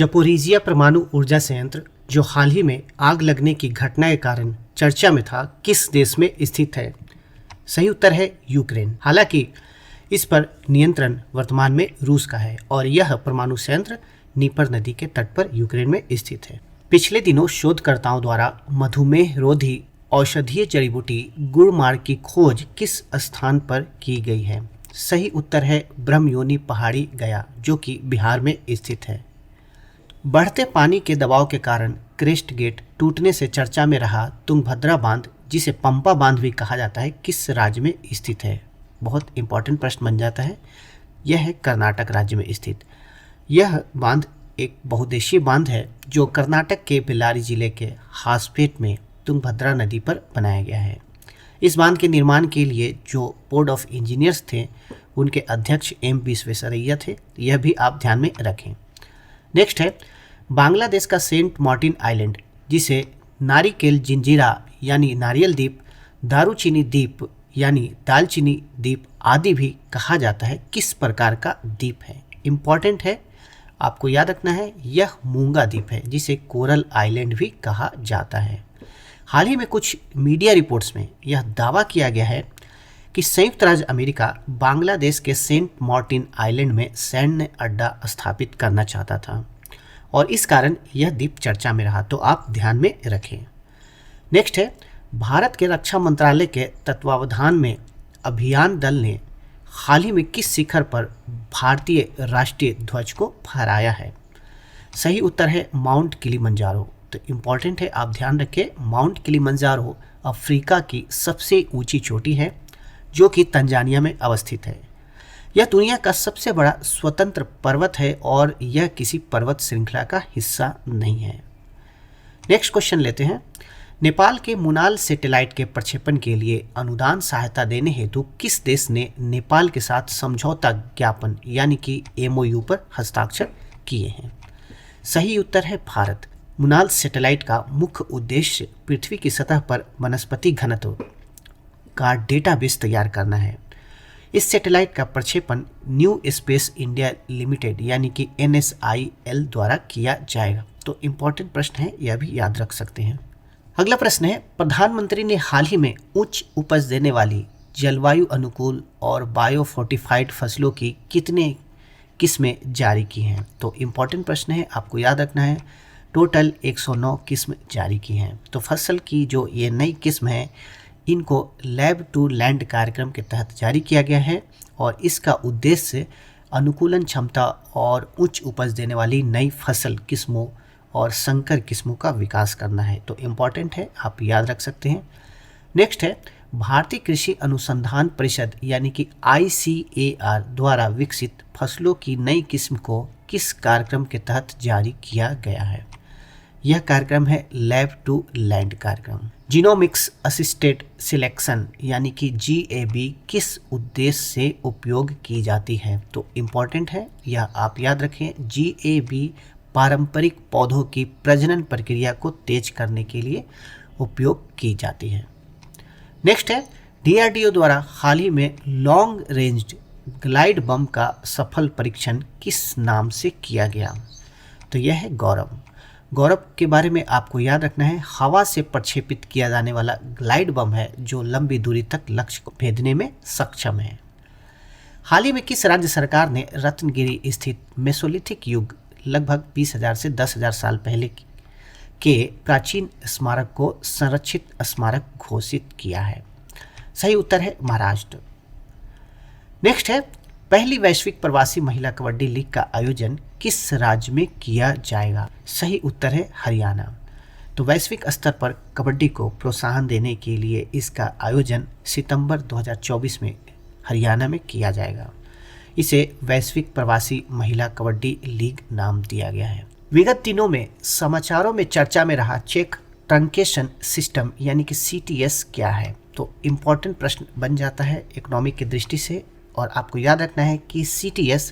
Zaporizhzhia परमाणु ऊर्जा संयंत्र, जो हाल ही में आग लगने की घटना के कारण चर्चा में था, किस देश में स्थित है? सही उत्तर है यूक्रेन। हालांकि इस पर नियंत्रण वर्तमान में रूस का है और यह परमाणु संयंत्र नीपर नदी के तट पर यूक्रेन में स्थित है। पिछले दिनों शोधकर्ताओं द्वारा मधुमेह रोधी औषधीय जड़ी बूटी गुड़मार की खोज किस स्थान पर की गई है? सही उत्तर है ब्रह्मयोनी पहाड़ी गया, जो कि बिहार में स्थित है। बढ़ते पानी के दबाव के कारण क्रेस्ट गेट टूटने से चर्चा में रहा तुंगभद्रा बांध, जिसे पंपा बांध भी कहा जाता है, किस राज्य में स्थित है? बहुत इंपॉर्टेंट प्रश्न बन जाता है। यह है कर्नाटक राज्य में स्थित। यह बांध एक बहुउद्देशीय बांध है जो कर्नाटक के बेल्लारी जिले के हासपेट में तुंगभद्रा नदी पर बनाया गया है। इस बांध के निर्माण के लिए जो बोर्ड ऑफ इंजीनियर्स थे, उनके अध्यक्ष एम विश्वेश्वरैया थे। यह भी आप ध्यान में रखें। नेक्स्ट है बांग्लादेश का सेंट मार्टिन आइलैंड, जिसे नारिकेल जिंजीरा यानी नारियल द्वीप, दारूचीनी द्वीप यानी दालचीनी द्वीप आदि भी कहा जाता है, किस प्रकार का द्वीप है? इंपॉर्टेंट है, आपको याद रखना है, यह मूंगा द्वीप है, जिसे कोरल आइलैंड भी कहा जाता है। हाल ही में कुछ मीडिया रिपोर्ट्स में यह दावा किया गया है कि संयुक्त राज्य अमेरिका बांग्लादेश के सेंट मार्टिन आइलैंड में सैन्य अड्डा स्थापित करना चाहता था और इस कारण यह द्वीप चर्चा में रहा, तो आप ध्यान में रखें। नेक्स्ट है भारत के रक्षा मंत्रालय के तत्वावधान में अभियान दल ने हाल ही में किस शिखर पर भारतीय राष्ट्रीय ध्वज को फहराया है? सही उत्तर है माउंट किलिमंजारो। तो इम्पॉर्टेंट है, आप ध्यान रखें, माउंट किलिमंजारो अफ्रीका की सबसे ऊंची चोटी है जो कि तंजानिया में अवस्थित है। यह दुनिया का सबसे बड़ा स्वतंत्र पर्वत है और यह किसी पर्वत श्रृंखला का हिस्सा नहीं है। नेक्स्ट क्वेश्चन लेते हैं। नेपाल के मुनाल सैटेलाइट के प्रक्षेपण के लिए अनुदान सहायता देने हेतु किस देश ने नेपाल के साथ समझौता ज्ञापन यानी कि MOU पर हस्ताक्षर किए हैं? सही उत्तर है भारत। मुनाल सैटेलाइट का मुख्य उद्देश्य पृथ्वी की सतह पर वनस्पति घनत्व का डेटाबेस तैयार करना है। इस सैटेलाइट का प्रक्षेपण न्यू स्पेस इंडिया लिमिटेड यानी कि NSIL द्वारा किया जाएगा। तो इम्पॉर्टेंट प्रश्न है, यह भी याद रख सकते हैं। अगला प्रश्न है प्रधानमंत्री ने हाल ही में उच्च उपज देने वाली जलवायु अनुकूल और बायो फोर्टिफाइड फसलों की कितने किस्में जारी की हैं? तो इम्पॉर्टेंट प्रश्न है, आपको याद रखना है, टोटल 109 किस्म जारी की हैं। तो फसल की जो ये नई किस्म है, इनको लैब टू लैंड कार्यक्रम के तहत जारी किया गया है और इसका उद्देश्य अनुकूलन क्षमता और उच्च उपज देने वाली नई फसल किस्मों और संकर किस्मों का विकास करना है। तो इम्पॉर्टेंट है, आप याद रख सकते हैं। नेक्स्ट है भारतीय कृषि अनुसंधान परिषद यानी कि ICAR द्वारा विकसित फसलों की नई किस्म को किस कार्यक्रम के तहत जारी किया गया है? यह कार्यक्रम है लैब टू लैंड कार्यक्रम। जीनोमिक्स असिस्टेड सिलेक्शन यानी कि GAB किस उद्देश्य से उपयोग की जाती है? तो इम्पॉर्टेंट है, यह आप याद रखें, GAB पारंपरिक पौधों की प्रजनन प्रक्रिया को तेज करने के लिए उपयोग की जाती है। नेक्स्ट है DRDO द्वारा हाल ही में लॉन्ग रेंज ग्लाइड बम का सफल परीक्षण किस नाम से किया गया? तो यह है गौरव। गौरव के बारे में आपको याद रखना है, हवा से प्रक्षेपित किया जाने वाला ग्लाइड बम है जो लंबी दूरी तक लक्ष्य को भेदने में सक्षम है। हाल ही में किस राज्य सरकार ने रत्नगिरी स्थित मेसोलिथिक युग लगभग 20,000 से 10,000 साल पहले के प्राचीन स्मारक को संरक्षित स्मारक घोषित किया है? सही उत्तर है महाराष्ट्र। नेक्स्ट है पहली वैश्विक प्रवासी महिला कबड्डी लीग का आयोजन किस राज्य में किया जाएगा? सही उत्तर है हरियाणा। तो वैश्विक स्तर पर कबड्डी को प्रोत्साहन देने के लिए इसका आयोजन सितंबर 2024 में हरियाणा में किया जाएगा। इसे वैश्विक प्रवासी महिला कबड्डी लीग नाम दिया गया है। विगत दिनों में समाचारों में चर्चा में रहा चेक ट्रंकेशन सिस्टम यानी कि CTS क्या है? तो इम्पॉर्टेंट प्रश्न बन जाता है इकोनॉमिक की दृष्टि से और आपको याद रखना है कि CTS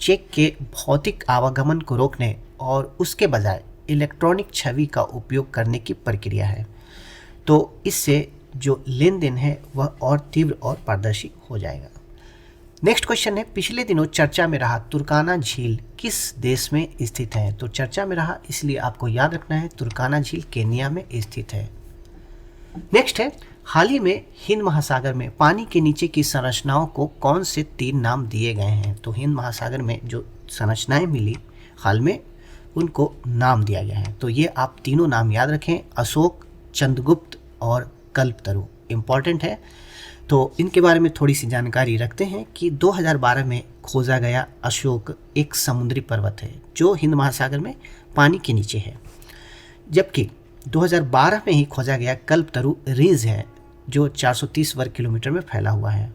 चेक के भौतिक आवागमन को रोकने और उसके बजाय इलेक्ट्रॉनिक छवि का उपयोग करने की प्रक्रिया है। तो इससे जो लेन देन है वह और तीव्र और पारदर्शी हो जाएगा। नेक्स्ट क्वेश्चन है, पिछले दिनों चर्चा में रहा तुर्काना झील किस देश में स्थित है? तो चर्चा में रहा इसलिए आपको याद रखना है, तुर्काना झील केन्या में स्थित है। नेक्स्ट है, हाल ही में हिंद महासागर में पानी के नीचे की संरचनाओं को कौन से 3 नाम दिए गए हैं? तो हिंद महासागर में जो संरचनाएं मिली हाल में, उनको नाम दिया गया है। तो ये आप तीनों नाम याद रखें, अशोक, चंद्रगुप्त और कल्पतरु, इम्पॉर्टेंट है। तो इनके बारे में थोड़ी सी जानकारी रखते हैं कि 2012 में खोजा गया अशोक एक समुद्री पर्वत है जो हिंद महासागर में पानी के नीचे है, जबकि 2012 में ही खोजा गया कल्पतरु रिज है जो 430 वर्ग किलोमीटर में फैला हुआ है।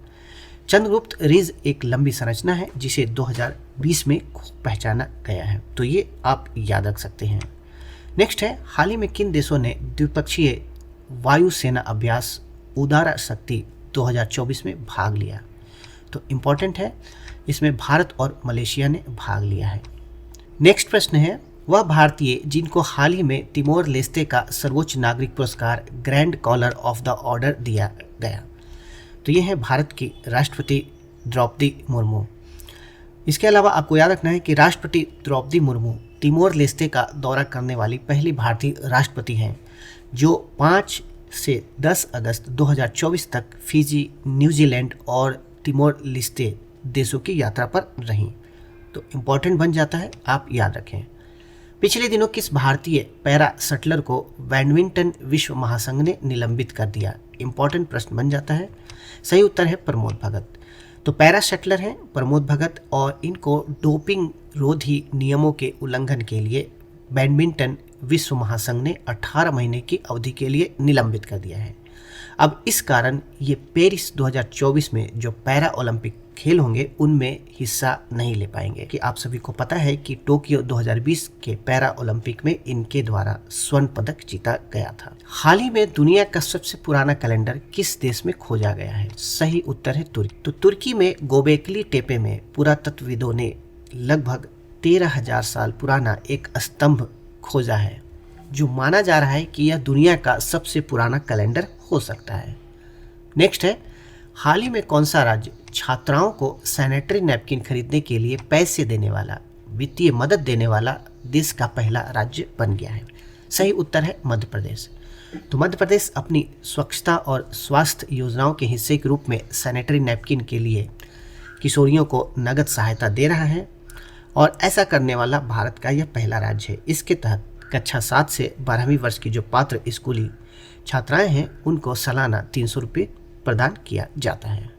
चंद्रगुप्त रिज एक लंबी संरचना है जिसे 2020 में पहचाना गया है। तो ये आप याद रख सकते हैं। नेक्स्ट है, हाल ही में किन देशों ने द्विपक्षीय वायुसेना अभ्यास उदारा शक्ति 2024 में भाग लिया? तो इम्पॉर्टेंट है, इसमें भारत और मलेशिया ने भाग लिया है। नेक्स्ट प्रश्न है, वह भारतीय जिनको हाल ही में तिमोर लेस्ते का सर्वोच्च नागरिक पुरस्कार grand collar of the order दिया गया? तो ये है भारत की राष्ट्रपति द्रौपदी मुर्मू। इसके अलावा आपको याद रखना है कि राष्ट्रपति द्रौपदी मुर्मू तिमोर लेस्ते का दौरा करने वाली पहली भारतीय राष्ट्रपति हैं जो 5 से 10 अगस्त 2024 तक फिजी, न्यूजीलैंड और तिमोर लेस्ते देशों की यात्रा पर रहीं। तो इम्पॉर्टेंट बन जाता है, आप याद रखें। पिछले दिनों किस भारतीय पैरा शटलर को बैडमिंटन विश्व महासंघ ने निलंबित कर दिया? इम्पॉर्टेंट प्रश्न बन जाता है। सही उत्तर है प्रमोद भगत। तो पैरा शटलर हैं प्रमोद भगत और इनको डोपिंग रोधी नियमों के उल्लंघन के लिए बैडमिंटन विश्व महासंघ ने 18 महीने की अवधि के लिए निलंबित कर दिया है। अब इस कारण ये पेरिस 2024 में जो पैरा ओलंपिक खेल होंगे उनमें हिस्सा नहीं ले पाएंगे। कि आप सभी को पता है कि टोक्यो 2020 के पैरा ओलंपिक में इनके द्वारा स्वर्ण पदक जीता गया था। हाल ही में दुनिया का सबसे पुराना कैलेंडर किस देश में खोजा गया है? सही उत्तर है तुर्की। तो तुर्की में गोबेकली टेपे में पुरातत्वविदों ने लगभग 13,000 साल पुराना एक स्तंभ खोजा है जो माना जा रहा है कि यह दुनिया का सबसे पुराना कैलेंडर हो सकता है। नेक्स्ट है, हाल ही में कौन सा राज्य छात्राओं को सैनिटरी नैपकिन खरीदने के लिए पैसे देने वाला, वित्तीय मदद देने वाला देश का पहला राज्य बन गया है? सही उत्तर है मध्य प्रदेश। तो मध्य प्रदेश अपनी स्वच्छता और स्वास्थ्य योजनाओं के हिस्से के रूप में सैनिटरी नैपकिन के लिए किशोरियों को नगद सहायता दे रहा है और ऐसा करने वाला भारत का यह पहला राज्य है। इसके तहत कक्षा 7 से 12वीं वर्ष की जो पात्र स्कूली छात्राएं हैं उनको सालाना 300 रुपये प्रदान किया जाता है।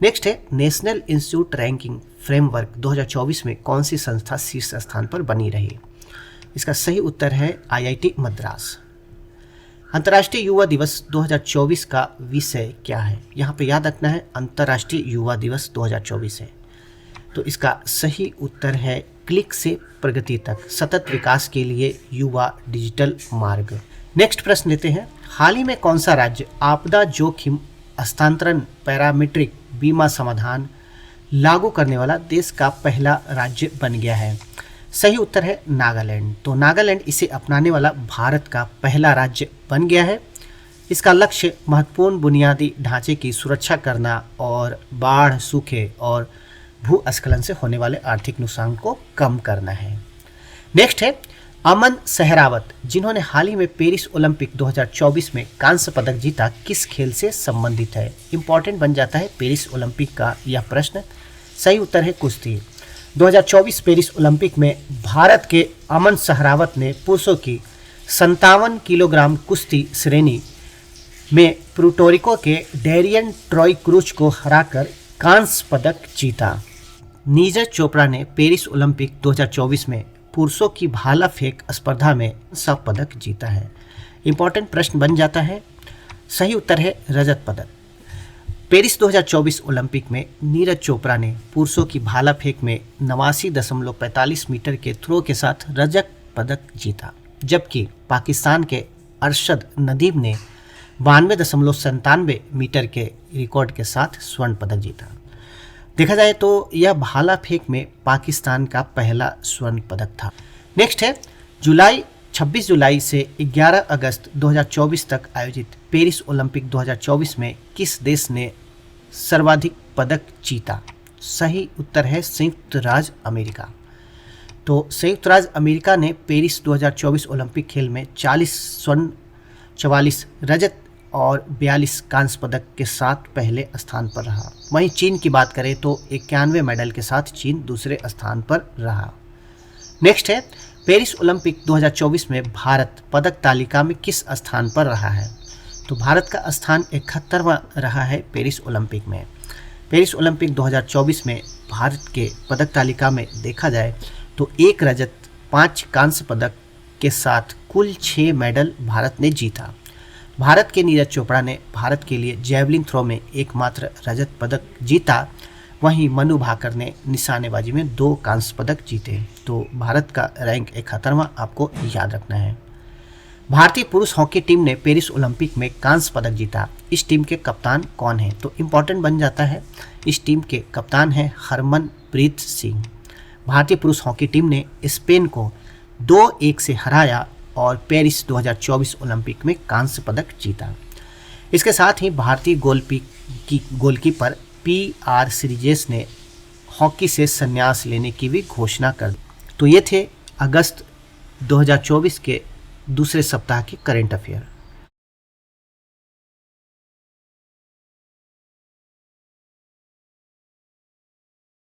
नेक्स्ट है, नेशनल इंस्टीट्यूट रैंकिंग फ्रेमवर्क 2024 में कौन सी संस्था शीर्ष स्थान पर बनी रही? इसका सही उत्तर है IIT मद्रास। अंतर्राष्ट्रीय युवा दिवस 2024 का विषय क्या है? यहाँ पे याद रखना है अंतर्राष्ट्रीय युवा दिवस 2024 है। तो इसका सही उत्तर है क्लिक से प्रगति तक, सतत विकास के लिए युवा डिजिटल मार्ग। नेक्स्ट प्रश्न लेते हैं, हाल ही में कौन सा राज्य आपदा जोखिम हस्तांतरण पैरामीट्रिक बीमा समाधान लागू करने वाला देश का पहला राज्य बन गया है? सही उत्तर है नागालैंड। तो नागालैंड इसे अपनाने वाला भारत का पहला राज्य बन गया है। इसका लक्ष्य महत्वपूर्ण बुनियादी ढांचे की सुरक्षा करना और बाढ़, सूखे और भूस्खलन से होने वाले आर्थिक नुकसान को कम करना है। नेक्स्ट है, अमन सहरावत जिन्होंने हाल ही में पेरिस ओलंपिक 2024 में कांस्य पदक जीता किस खेल से संबंधित है? इंपॉर्टेंट बन जाता है पेरिस ओलंपिक का यह प्रश्न। सही उत्तर है कुश्ती। 2024 पेरिस ओलंपिक में भारत के अमन सहरावत ने पुरुषों की 57 किलोग्राम कुश्ती श्रेणी में पुर्टोरिको के डेरियन ट्रॉय क्रूज को हराकर कांस्य पदक जीता। नीरज चोपड़ा ने पेरिस ओलंपिक 2024 में पुरुषों की भाला फेंक स्पर्धा में सब पदक जीता है। इंपॉर्टेंट प्रश्न बन जाता है। सही उत्तर है रजत पदक। पेरिस 2024 ओलंपिक में नीरज चोपड़ा ने पुरुषों की भाला फेंक में 89.45 मीटर के थ्रो के साथ रजत पदक जीता, जबकि पाकिस्तान के अरशद नदीम ने 92.97 मीटर के रिकॉर्ड के साथ स्वर्ण पदक जीता। देखा जाए तो यह भाला फेंक में पाकिस्तान का पहला स्वर्ण पदक था। नेक्स्ट है, 26 जुलाई से 11 अगस्त 2024 तक आयोजित पेरिस ओलंपिक 2024 में किस देश ने सर्वाधिक पदक जीता? सही उत्तर है संयुक्त राज्य अमेरिका। तो संयुक्त राज्य अमेरिका ने पेरिस 2024 ओलंपिक खेल में 40 स्वर्ण, 44 रजत और 42 कांस्य पदक के साथ पहले स्थान पर रहा। वहीं चीन की बात करें तो 91 मेडल के साथ चीन दूसरे स्थान पर रहा। नेक्स्ट है, पेरिस ओलंपिक 2024 में भारत पदक तालिका में किस स्थान पर रहा है? तो भारत का स्थान 71वां रहा है पेरिस ओलंपिक में। पेरिस ओलंपिक 2024 में भारत के पदक तालिका में देखा जाए तो 1 रजत, 5 कांस्य पदक के साथ कुल 6 मेडल भारत ने जीता। भारत के नीरज चोपड़ा ने भारत के लिए जैवलिन थ्रो में एकमात्र रजत पदक जीता। वहीं मनु भाकर ने निशानेबाजी में 2 कांस्य पदक जीते। तो भारत का रैंक 71वां आपको याद रखना है। भारतीय पुरुष हॉकी टीम ने पेरिस ओलंपिक में कांस्य पदक जीता। इस टीम के कप्तान कौन है? तो इम्पोर्टेंट बन जाता है, इस टीम के कप्तान हैं हरमनप्रीत सिंह। भारतीय पुरुष हॉकी टीम ने स्पेन को 2-1 से हराया और पेरिस 2024 ओलंपिक में कांस्य पदक जीता। इसके साथ ही भारतीय गोलकीपर PR श्रीजेश ने हॉकी से संन्यास लेने की भी घोषणा कर दी। तो ये थे अगस्त 2024 के दूसरे सप्ताह के करंट अफेयर।